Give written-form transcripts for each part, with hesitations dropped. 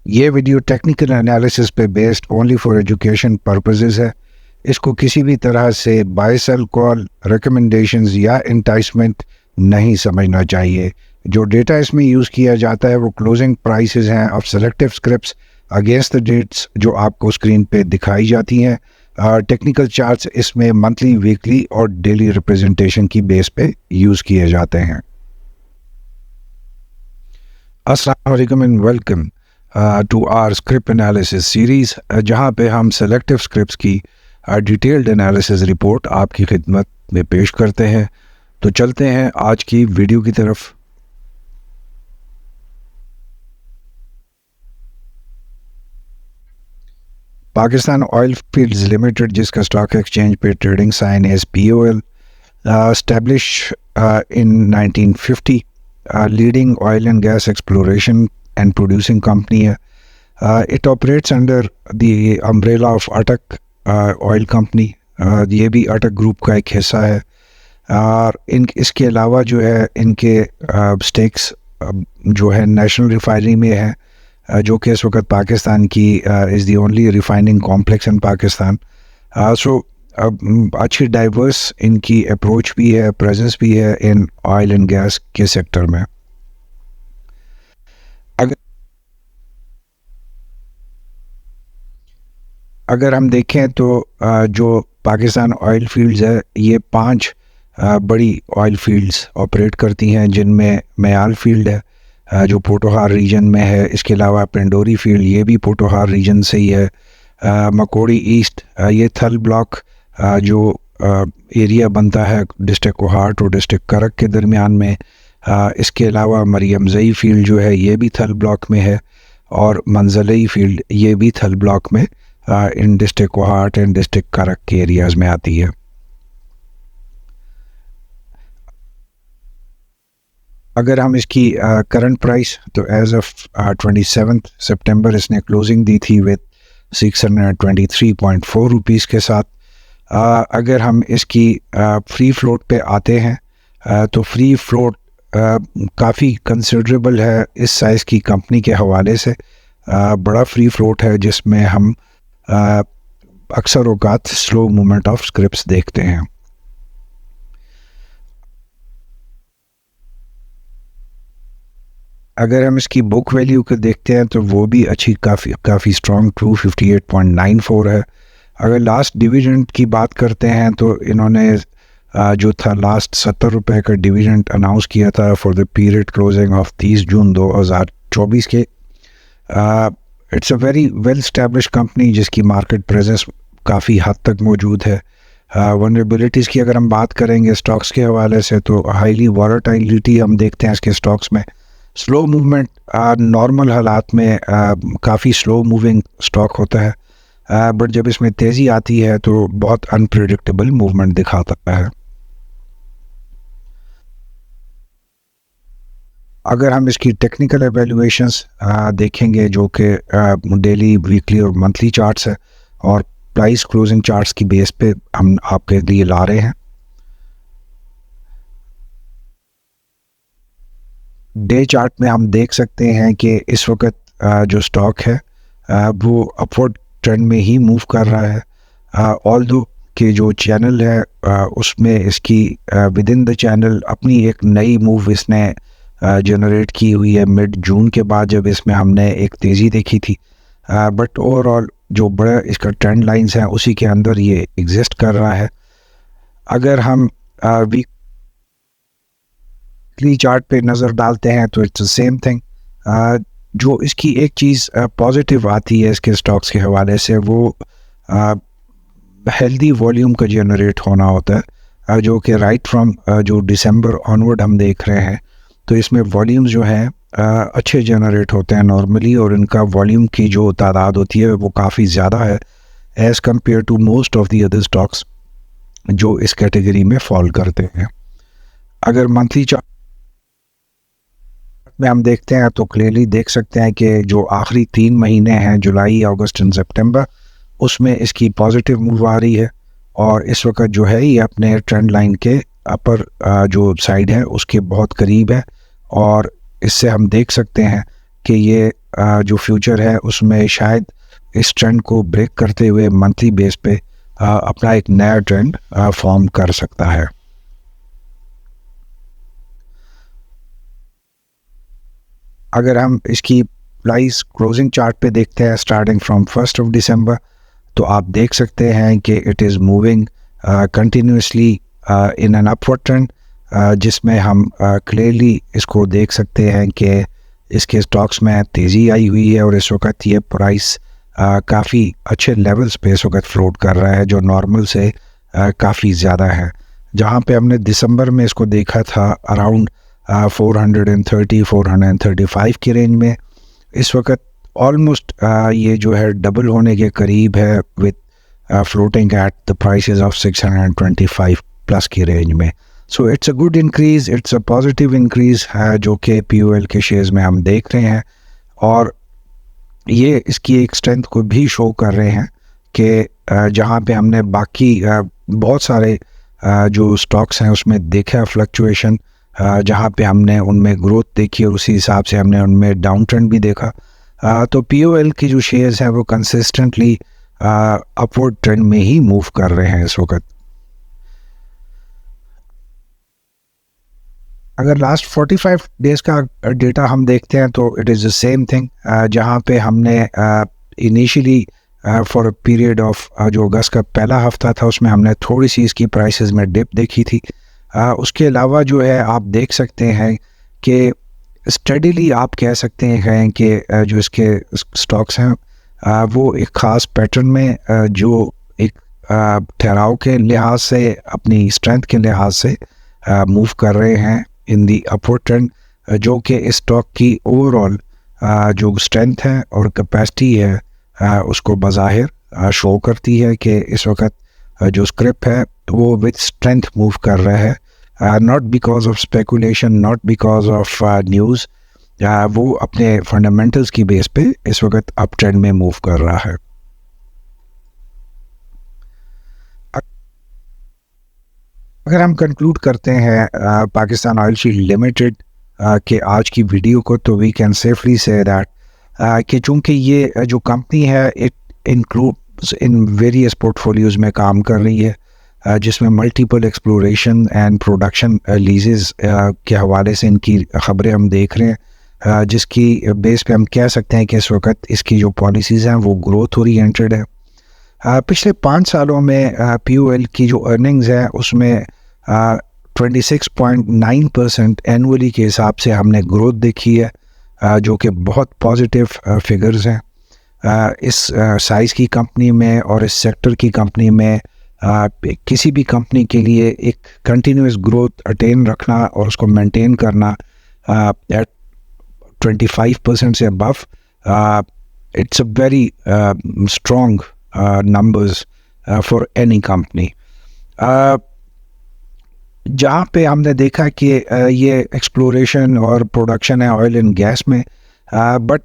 ये video technical analysis पे based only for education purposes है। इसको किसी भी तरह से बाय सेल कॉल, रिकमेंडेशंस या इंटाइसमेंट नहीं समझना चाहिए। जो डेटा इसमें यूज़ किया जाता है वो क्लोजिंग प्राइसेस हैं of selective scripts against the dates जो आपको स्क्रीन पे दिखाई जाती हैं। टेक्निकल चार्ट्स इसमें मंथली, वीकली और डेली रिप्रेजेंटेशन की बेस पे यूज़ किए जाते हैं। अस्सलाम वालेकुम and welcome to our script analysis series, जहाँ पे हम सेलेक्टिव स्क्रिप्ट्स की डिटेल्ड एनालिसिस रिपोर्ट आपकी खिदमत में पेश करते हैं। तो चलते हैं आज की वीडियो की तरफ। पाकिस्तान ऑयल फील्ड्स लिमिटेड, जिसका स्टॉक एक्सचेंज पे ट्रेडिंग साइन है POL, established in 1950, leading oil and gas exploration and producing company है। It operates under the umbrella of Atak Oil Company। ये भी अटक ग्रुप का एक हिस्सा है। और इसके अलावा जो है इनके स्टेक्स जो है नेशनल रिफाइनरी में है, जो कि इस वक्त पाकिस्तान की is the only refining complex in Pakistan. So अच्छी डाइवर्स इनकी अप्रोच भी है, प्रेजेंस भी है इन ऑयल एंड गैस के सेक्टर में। अगर हम देखें तो जो पाकिस्तान ऑयल फील्ड्स है, ये 5 बड़ी ऑयल फील्ड्स ऑपरेट करती हैं, जिनमें मयाल फील्ड है जो पोटोहार रीजन में है। इसके अलावा पेंडोरी फील्ड, ये भी पोटोहार रीजन से ही है। मकोड़ी ईस्ट, ये थल ब्लॉक जो एरिया बनता है डिस्ट्रिक्ट कोहाट और डिस्ट्रिक्ट करक के दरमियान में। इसके अलावा मरियम ज़ई फील्ड जो है ये भी थल ब्लॉक में है, और मंजलई फील्ड ये भी थल ब्लॉक में इन डिस्ट्रिक्ट कोहाट एंड डिस्ट्रिक्ट करक के एरियाज़ में आती है। अगर हम इसकी करंट प्राइस, तो एज ऑफ 27 सितंबर इसने क्लोजिंग दी थी विद 623.4 रुपीज़ के साथ। अगर हम इसकी फ्री फ्लोट पे आते हैं, तो फ्री फ्लोट काफ़ी कंसिडरेबल है इस साइज़ की कंपनी के हवाले से। बड़ा फ्री फ्लोट है जिसमें हम अक्सर औकात स्लो मूवमेंट ऑफ स्क्रिप्ट्स देखते हैं। अगर हम इसकी बुक वैल्यू को देखते हैं तो वो भी अच्छी काफ़ी स्ट्रॉन्ग 258.94 है। अगर लास्ट डिविडेंड की बात करते हैं तो इन्होंने जो था लास्ट 70 रुपये का डिविडेंड अनाउंस किया था for the period closing of 30 जून 2024 के। It's a very well establish company जिसकी मार्केट प्रेजेंस काफ़ी हद तक मौजूद है। वनरेबिलिटीज़ की अगर हम बात करेंगे स्टॉक्स के हवाले से, तो हाईली वॉलेटिलिटी हम देखते हैं इसके स्टॉक्स में। स्लो मूवमेंट, नॉर्मल हालात में काफ़ी स्लो मूविंग स्टॉक होता है, बट जब इसमें तेज़ी आती है तो बहुत अनप्रेडिक्टेबल मूवमेंट दिखाता है। अगर हम इसकी टेक्निकल एवेल्यूएशंस देखेंगे, जो कि डेली, वीकली और मंथली चार्ट्स है, और प्राइस क्लोजिंग चार्ट्स की बेस पे हम आपके लिए ला रहे हैं। डे चार्ट में हम देख सकते हैं कि इस वक्त जो स्टॉक है वो अपवर्ड ट्रेंड में ही मूव कर रहा है। ऑल्दो के जो चैनल है उसमें इसकी विद इन द चैनल अपनी एक नई मूव इसने जनरेट की हुई है मिड जून के बाद, जब इसमें हमने एक तेज़ी देखी थी। बट ओवरऑल जो बड़ा इसका ट्रेंड लाइंस हैं उसी के अंदर ये एग्जिस्ट कर रहा है। अगर हम वीकली चार्ट पे नज़र डालते हैं तो इट्स द सेम थिंग। जो इसकी एक चीज़ पॉजिटिव आती है इसके स्टॉक्स के हवाले से, वो हेल्दी वॉल्यूम का जनरेट होना होता है, जो कि राइट फ्रॉम जो दिसंबर ऑनवर्ड हम देख रहे हैं। तो इसमें वॉल्यूम्स जो हैं अच्छे जनरेट होते हैं नॉर्मली, और इनका वॉल्यूम की जो तादाद होती है वो काफ़ी ज़्यादा है as compare to most of the other stocks जो इस कैटेगरी में फॉल करते हैं। अगर मंथली चार्ट में हम देखते हैं तो क्लियरली देख सकते हैं कि जो आखिरी 3 महीने हैं, जुलाई, अगस्त एंड सितंबर, उसमें इसकी पॉजिटिव मूव आ रही है, और इस वक्त जो है ये अपने ट्रेंड लाइन के अपर जो साइड है उसके बहुत करीब है। और इससे हम देख सकते हैं कि ये जो फ्यूचर है उसमें शायद इस ट्रेंड को ब्रेक करते हुए मंथली बेस पे अपना एक नया ट्रेंड फॉर्म कर सकता है। अगर हम इसकी प्राइस क्लोजिंग चार्ट पे देखते हैं starting from 1st of December, तो आप देख सकते हैं कि it is moving continuously in an upward trend, जिसमें हम क्लियरली इसको देख सकते हैं कि इसके स्टॉक्स में तेज़ी आई हुई है और इस वक्त ये प्राइस काफ़ी अच्छे लेवल्स पे इस वक्त फ्लोट कर रहा है, जो नॉर्मल से काफ़ी ज़्यादा है। जहाँ पे हमने दिसंबर में इसको देखा था अराउंड 430-435 की रेंज में, इस वक्त ऑलमोस्ट ये जो है डबल होने के करीब है, with floating at the prices of 625 plus की रेंज में। So it's a good increase, it's a positive increase है जो कि POL के शेयर्स में हम देख रहे हैं, और ये इसकी एक स्ट्रेंथ को भी शो कर रहे हैं कि जहाँ पे हमने बाकी बहुत सारे जो स्टॉक्स हैं उसमें देखा फ्लक्चुएशन, जहाँ पे हमने उनमें ग्रोथ देखी और उसी हिसाब से हमने उनमें डाउन ट्रेंड भी देखा, तो POL की जो शेयर्स हैं वो कंसिस्टेंटली अपवर्ड ट्रेंड में ही मूव कर रहे हैं इस वक्त। अगर लास्ट 45 डेज़ का डेटा हम देखते हैं तो it is the same thing, जहाँ पे हमने initially for a period of जो अगस्त का पहला हफ्ता था उसमें हमने थोड़ी सी इसकी प्राइसेस में डिप देखी थी। उसके अलावा जो है आप देख सकते हैं कि स्टडीली आप कह सकते हैं कि जो इसके स्टॉक्स हैं वो एक ख़ास पैटर्न में जो एक ठहराव के लिहाज से, अपनी स्ट्रेंथ के लिहाज से मूव कर रहे हैं इन दी अपवर्ड ट्रेंड, जो कि इस स्टॉक की ओवरऑल जो स्ट्रेंथ है और कैपेसिटी है उसको बज़ाहिर शो करती है कि इस वक्त जो स्क्रिप्ट है वो विद स्ट्रेंथ मूव कर रहा है, not because of speculation, not because of news, वो अपने फंडामेंटल्स की बेस पे इस वक्त अप ट्रेंड में मूव कर रहा है। अगर हम कंक्लूड करते हैं पाकिस्तान ऑयल शील्ड लिमिटेड के आज की वीडियो को, तो we can safely say that कि चूँकि ये जो कंपनी है it includes in various portfolios में काम कर रही है, जिसमें multiple exploration and production leases के हवाले से इनकी ख़बरें हम देख रहे हैं, जिसकी बेस पे हम कह सकते हैं कि इस वक्त इसकी जो पॉलिसीज़ हैं वो ग्रोथ ओरिएंटेड है। पिछले 5 सालों में POL की जो अर्निंग्स है उसमें 26.9% एनुअली के हिसाब से हमने ग्रोथ देखी है, जो कि बहुत पॉजिटिव फिगर्स हैं। इस साइज़ की कंपनी में और इस सेक्टर की कंपनी में किसी भी कंपनी के लिए एक कंटिन्यूस ग्रोथ अटेन रखना और उसको मेंटेन करना एट 25% से above, it's a very strong numbers for any company। जहाँ पे हमने देखा कि ये एक्सप्लोरेशन और प्रोडक्शन है ऑयल एंड गैस में, बट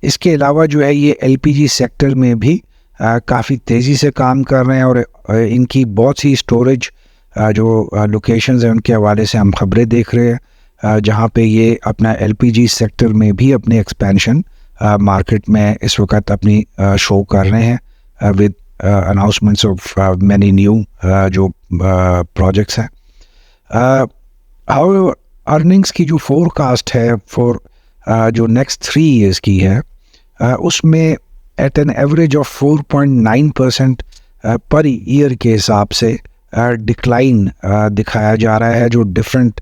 इसके अलावा जो है ये LPG सेक्टर में भी काफ़ी तेज़ी से काम कर रहे हैं, और इनकी बहुत सी स्टोरेज जो लोकेशंस हैं उनके हवाले से हम खबरें देख रहे हैं, जहाँ पे ये अपना LPG सेक्टर में भी अपनी एक्सपेंशन मार्केट में इस वक्त अपनी शो कर रहे हैं, with announcements of many new जो projects हैं। However, earnings की जो forecast है for जो next 3 years की है, उसमें at an average of 4.9% per year के हिसाब से डिक्लाइन दिखाया जा रहा है, जो डिफरेंट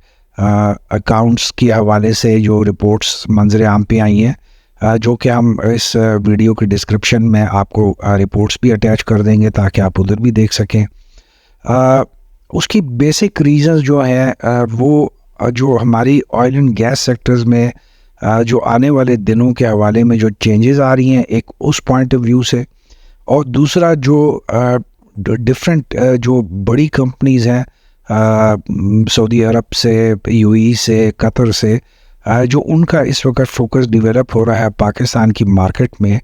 अकाउंट्स के हवाले से जो रिपोर्ट्स मंजर आम पे आई हैं, जो कि हम इस वीडियो के डिस्क्रिप्शन में आपको रिपोर्ट्स भी अटैच कर देंगे ताकि आप उधर भी देख सकें। उसकी बेसिक रीज़न्स जो है वो जो हमारी ऑयल एंड गैस सेक्टर्स में जो आने वाले दिनों के हवाले में जो चेंजेस आ रही हैं, एक उस पॉइंट ऑफ व्यू से, और दूसरा जो डिफरेंट जो बड़ी कंपनीज़ हैं सऊदी अरब से, UAE से, कतर से, जो उनका इस वक्त फोकस डेवलप हो रहा है पाकिस्तान की मार्केट में,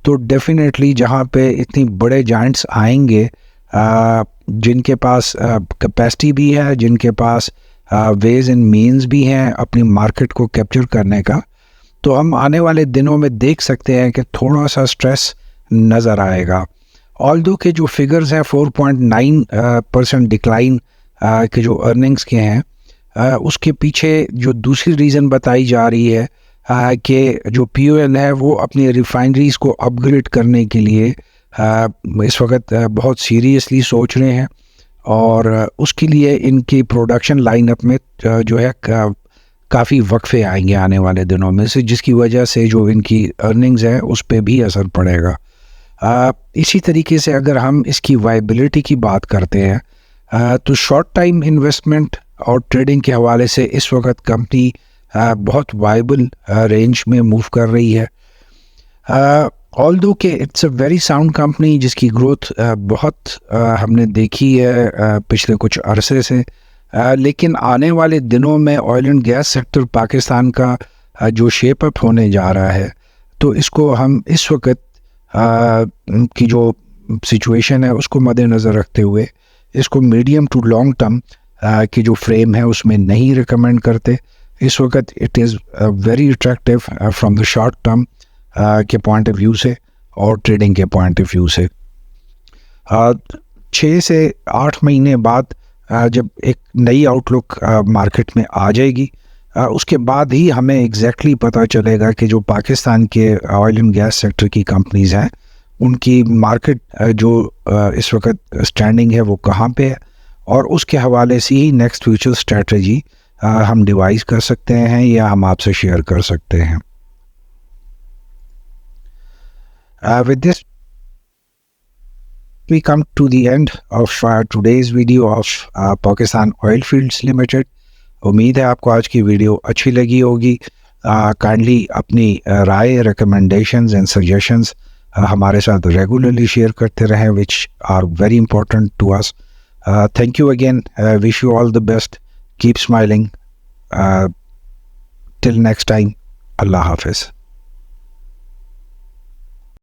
तो डेफिनेटली जहाँ पे इतनी बड़े जाइंट्स आएंगे जिनके पास कैपेसिटी भी है, जिनके पास वेज एंड मीन्स भी हैं अपनी मार्केट को कैप्चर करने का, तो हम आने वाले दिनों में देख सकते हैं कि थोड़ा सा स्ट्रेस नज़र आएगा। ऑल्दो के जो फिगर्स हैं 4.9% डिक्लाइन के जो अर्निंग्स के हैं, उसके पीछे जो दूसरी रीज़न बताई जा रही है कि जो POL है वो अपनी रिफाइनरीज़ को अपग्रेड करने के लिए इस वक्त बहुत सीरियसली सोच रहे हैं, और उसके लिए इनकी प्रोडक्शन लाइनअप में जो है काफ़ी वक्फे आएंगे आने वाले दिनों में से, जिसकी वजह से जो इनकी अर्निंग्स हैं उस पर भी असर पड़ेगा। इसी तरीके से अगर हम इसकी वायबिलिटी की बात करते हैं तो शॉर्ट टाइम इन्वेस्टमेंट और ट्रेडिंग के हवाले से इस वक्त कंपनी बहुत वायबल रेंज में मूव कर रही है। ऑल्दो के it's a very sound company जिसकी ग्रोथ बहुत हमने देखी है पिछले कुछ अरसे से, लेकिन आने वाले दिनों में oil and gas sector Pakistan का जो शेप अप होने जा रहा है, तो इसको हम इस वक्त की जो सिचुएशन है उसको मद्देनज़र रखते हुए इसको मीडियम टू लॉन्ग टर्म की जो फ्रेम है उसमें नहीं रिकमेंड करते। इस वक्त it is very attractive from the short term के पॉइंट ऑफ व्यू से और ट्रेडिंग के पॉइंट ऑफ व्यू से। 6 से 8 महीने बाद जब एक नई आउटलुक मार्केट में आ जाएगी, उसके बाद ही हमें एग्जैक्टली पता चलेगा कि जो पाकिस्तान के ऑयल एंड गैस सेक्टर की कंपनीज़ हैं उनकी मार्केट जो इस वक्त स्टैंडिंग है वो कहाँ पे है, और उसके हवाले से ही नेक्स्ट फ्यूचर स्ट्रेटजी हम डिवाइस कर सकते हैं या हम आपसे शेयर कर सकते हैं। With this, we come to the end of today's video of Pakistan Oilfields Limited. उम्मीद है आपको आज की वीडियो अच्छी लगी होगी। काइंडली अपनी राय, रिकमेंडेशंस एंड सजेशंस हमारे साथ रेगुलरली शेयर करते रहें, which are very important to us. Thank you again, wish you all the best, keep smiling, till next time, अल्लाह हाफिज़।